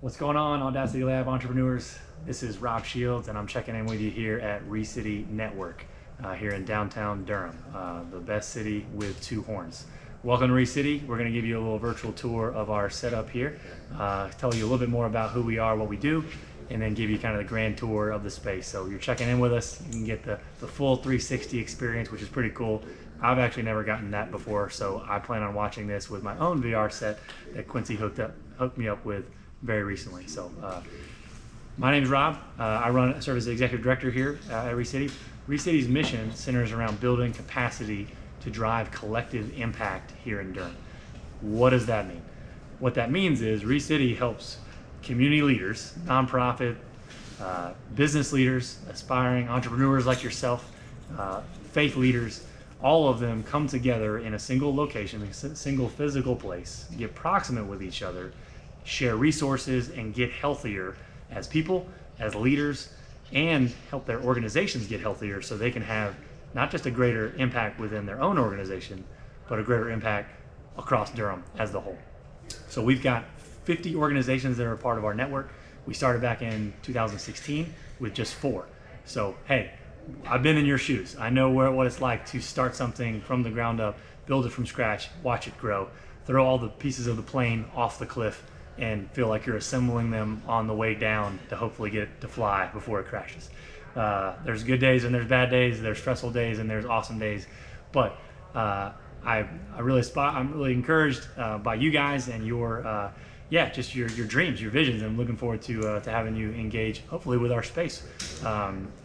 What's going on, Audacity Lab entrepreneurs? This is Rob Shields, and I'm checking in with you here at ReCity Network here in downtown Durham, the best city with two horns. Welcome to ReCity. We're going to give you a little virtual tour of our setup here, tell you a little bit more about who we are, what we do, and then give you kind of the grand tour of the space. So you're checking in with us, you can get the full 360 experience, which is pretty cool. I've actually never gotten that before, so I plan on watching this with my own VR set that Quincy hooked me up with very recently. So my name is Rob. I serve as the executive director here at ReCity. ReCity's mission centers around building capacity to drive collective impact here in Durham. What does that mean? What that means is ReCity helps community leaders, nonprofit, business leaders, aspiring entrepreneurs like yourself, faith leaders, all of them come together in a single location, a single physical place, get proximate with each other, share resources, and get healthier as people, as leaders, and help their organizations get healthier so they can have not just a greater impact within their own organization, but a greater impact across Durham as the whole. So we've got 50 organizations that are a part of our network. We started back in 2016 with just 4. So hey, I've been in your shoes. I know what it's like to start something from the ground up, build it from scratch, watch it grow, throw all the pieces of the plane off the cliff, and feel like you're assembling them on the way down to hopefully get it to fly before it crashes. There's good days and there's bad days, there's stressful days and there's awesome days, but I'm really encouraged by you guys and your just your dreams, your visions. I'm looking forward to having you engage, hopefully, with our space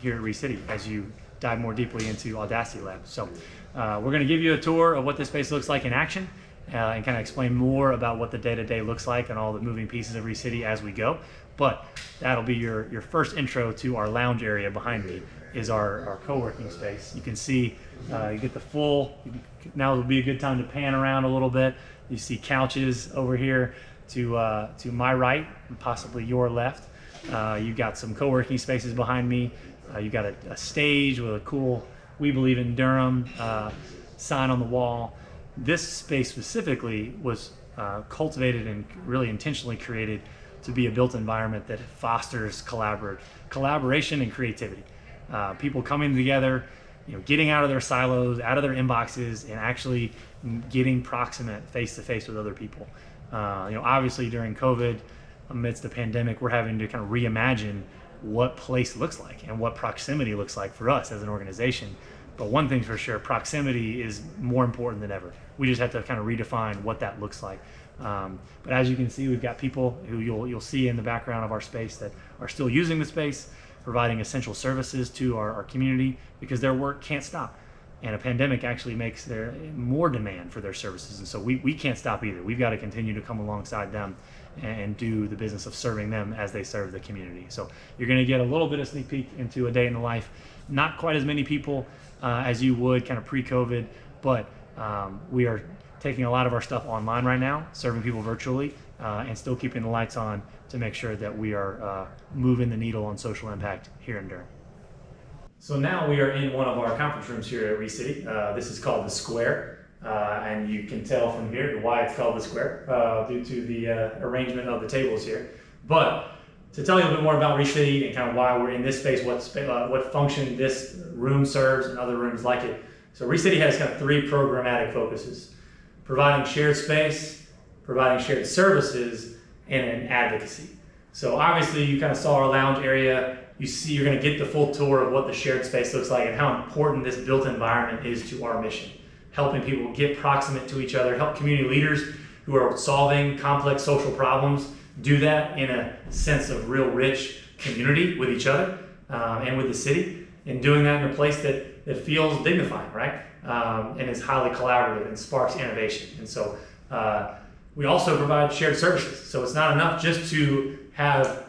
here at ReCity as you dive more deeply into Audacity Lab. So we're going to give you a tour of what this space looks like in action, and kind of explain more about what the day-to-day looks like and all the moving pieces of ReCity as we go. But that'll be your first intro to our lounge area. Behind me is our co-working space. You can see, you get the full, now will be a good time to pan around a little bit. You see couches over here to my right, and possibly your left. You've got some co-working spaces behind me. You've got a stage with a cool "We Believe in Durham" sign on the wall. This space specifically was cultivated and really intentionally created to be a built environment that fosters collaboration and creativity. People coming together, getting out of their silos, out of their inboxes, and actually getting proximate face-to-face with other people. Obviously during COVID, amidst the pandemic, we're having to kind of reimagine what place looks like and what proximity looks like for us as an organization. But one thing's for sure, proximity is more important than ever. We just have to kind of redefine what that looks like. But as you can see, we've got people who you'll see in the background of our space that are still using the space, providing essential services to our community because their work can't stop. And a pandemic actually makes there more demand for their services. And so we can't stop either. We've got to continue to come alongside them and do the business of serving them as they serve the community. So you're going to get a little bit of sneak peek into a day in the life. Not quite as many people as you would kind of pre-COVID, but we are taking a lot of our stuff online right now, serving people virtually, and still keeping the lights on to make sure that we are moving the needle on social impact here in Durham. So now we are in one of our conference rooms here at ReCity. This is called the Square, and you can tell from here why it's called the Square due to the arrangement of the tables here. But to tell you a little bit more about ReCity and kind of why we're in this space, what function this room serves and other rooms like it. So ReCity has kind of 3 programmatic focuses: providing shared space, providing shared services, and an advocacy. So obviously you kind of saw our lounge area. You're going to get the full tour of what the shared space looks like and how important this built environment is to our mission. Helping people get proximate to each other, help community leaders who are solving complex social problems do that in a sense of real rich community with each other and with the city, and doing that in a place that feels dignified, right? And is highly collaborative and sparks innovation. And so we also provide shared services. So it's not enough just to have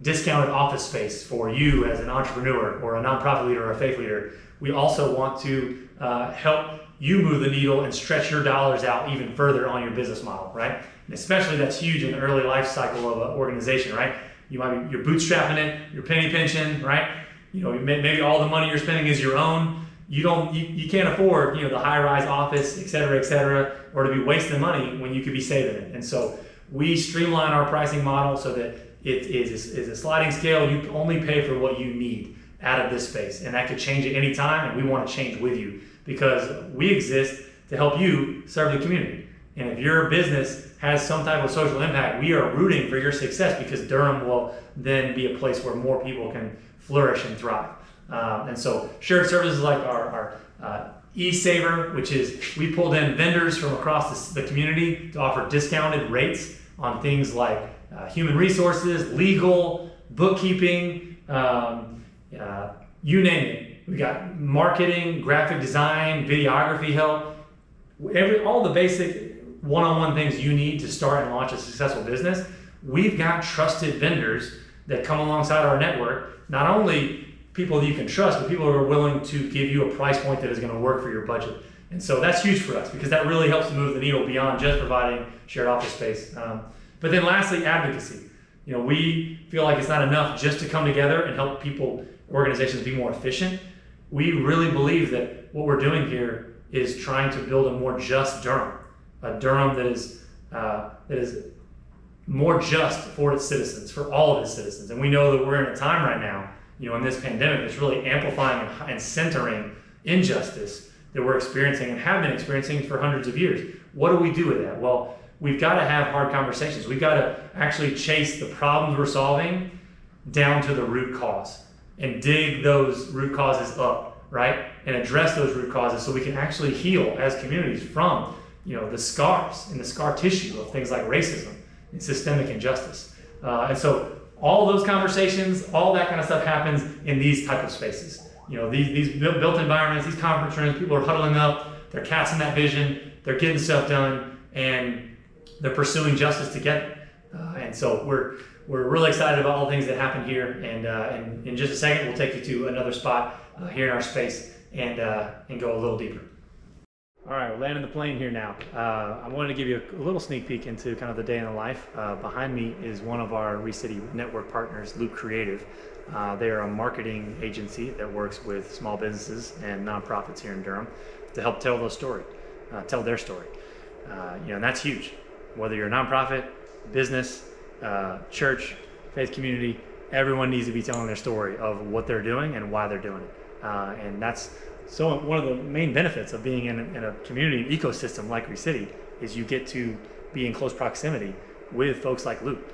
discounted office space for you as an entrepreneur or a nonprofit leader or a faith leader. We also want to help you move the needle and stretch your dollars out even further on your business model, right? And especially that's huge in the early life cycle of an organization, right? You're bootstrapping it, you're penny pinching, right? Maybe all the money you're spending is your own. you can't afford the high-rise office, et cetera, or to be wasting money when you could be saving it. And so we streamline our pricing model so that it is a sliding scale. You only pay for what you need out of this space, and that could change at any time, and we want to change with you because we exist to help you serve the community. And if your business has some type of social impact, we are rooting for your success because Durham will then be a place where more people can flourish and thrive. And so shared services like our e-saver, which is we pulled in vendors from across the community to offer discounted rates on things like human resources, legal, bookkeeping, you name it. We got marketing, graphic design, videography help, all the basic one-on-one things you need to start and launch a successful business. We've got trusted vendors that come alongside our network, not only people that you can trust, but people who are willing to give you a price point that is going to work for your budget. And so that's huge for us because that really helps move the needle beyond just providing shared office space. But then lastly, advocacy. We feel like it's not enough just to come together and help people, organizations be more efficient. We really believe that what we're doing here is trying to build a more just Durham, a Durham that is more just for its citizens, for all of its citizens. And we know that we're in a time right now, in this pandemic, that's really amplifying and centering injustice that we're experiencing and have been experiencing for hundreds of years. What do we do with that? Well, we've got to have hard conversations. We've got to actually chase the problems we're solving down to the root cause and dig those root causes up, right? And address those root causes so we can actually heal as communities from, the scars and the scar tissue of things like racism and systemic injustice. And so all those conversations, all that kind of stuff happens in these type of spaces. These built environments, these conference rooms, people are huddling up, they're casting that vision, they're getting stuff done, and they're pursuing justice together. And so we're really excited about all the things that happen here. And in just a second, we'll take you to another spot here in our space and go a little deeper. All right, we're landing the plane here now. I wanted to give you a little sneak peek into kind of the day in the life. Behind me is one of our ReCity network partners, Loop Creative. They are a marketing agency that works with small businesses and nonprofits here in Durham to help tell their story. And that's huge. Whether you're a nonprofit, business, church, faith community, everyone needs to be telling their story of what they're doing and why they're doing it. And that's so one of the main benefits of being in a community ecosystem like ReCity is you get to be in close proximity with folks like Loop.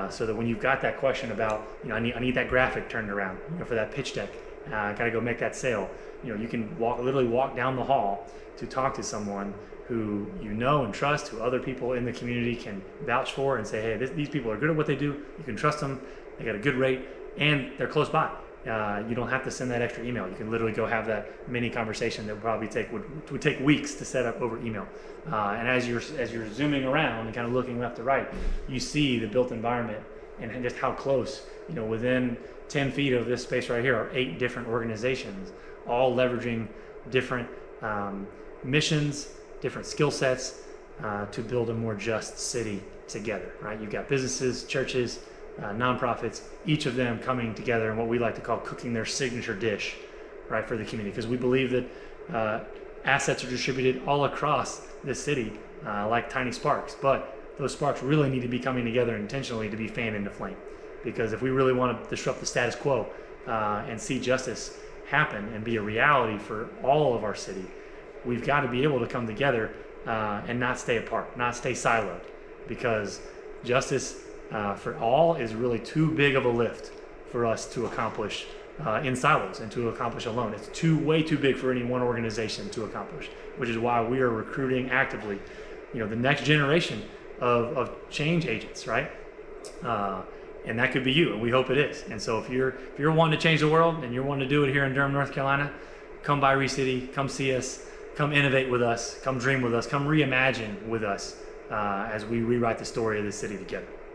So that when you've got that question about, I need that graphic turned around, for that pitch deck, I got to go make that sale. You can literally walk down the hall to talk to someone who and trust, who other people in the community can vouch for and say, hey, these people are good at what they do. You can trust them. They got a good rate, and they're close by. You don't have to send that extra email. You can literally go have that mini conversation that would probably would take weeks to set up over email. And as you're zooming around and kind of looking left to right, you see the built environment and just how close, within 10 feet of this space right here are 8 different organizations, all leveraging different missions, different skill sets to build a more just city together, right? You've got businesses, churches, nonprofits, each of them coming together in what we like to call cooking their signature dish, right, for the community. Because we believe that assets are distributed all across this city like tiny sparks, but those sparks really need to be coming together intentionally to be fanned into flame. Because if we really want to disrupt the status quo and see justice happen and be a reality for all of our city, we've got to be able to come together and not stay apart, not stay siloed, because justice for all is really too big of a lift for us to accomplish in silos and to accomplish alone. It's way too big for any one organization to accomplish, which is why we are recruiting actively, the next generation of change agents, right? And that could be you, and we hope it is. And so if you're wanting to change the world and you're wanting to do it here in Durham, North Carolina, come by ReCity, come see us, come innovate with us, come dream with us, come reimagine with us as we rewrite the story of this city together.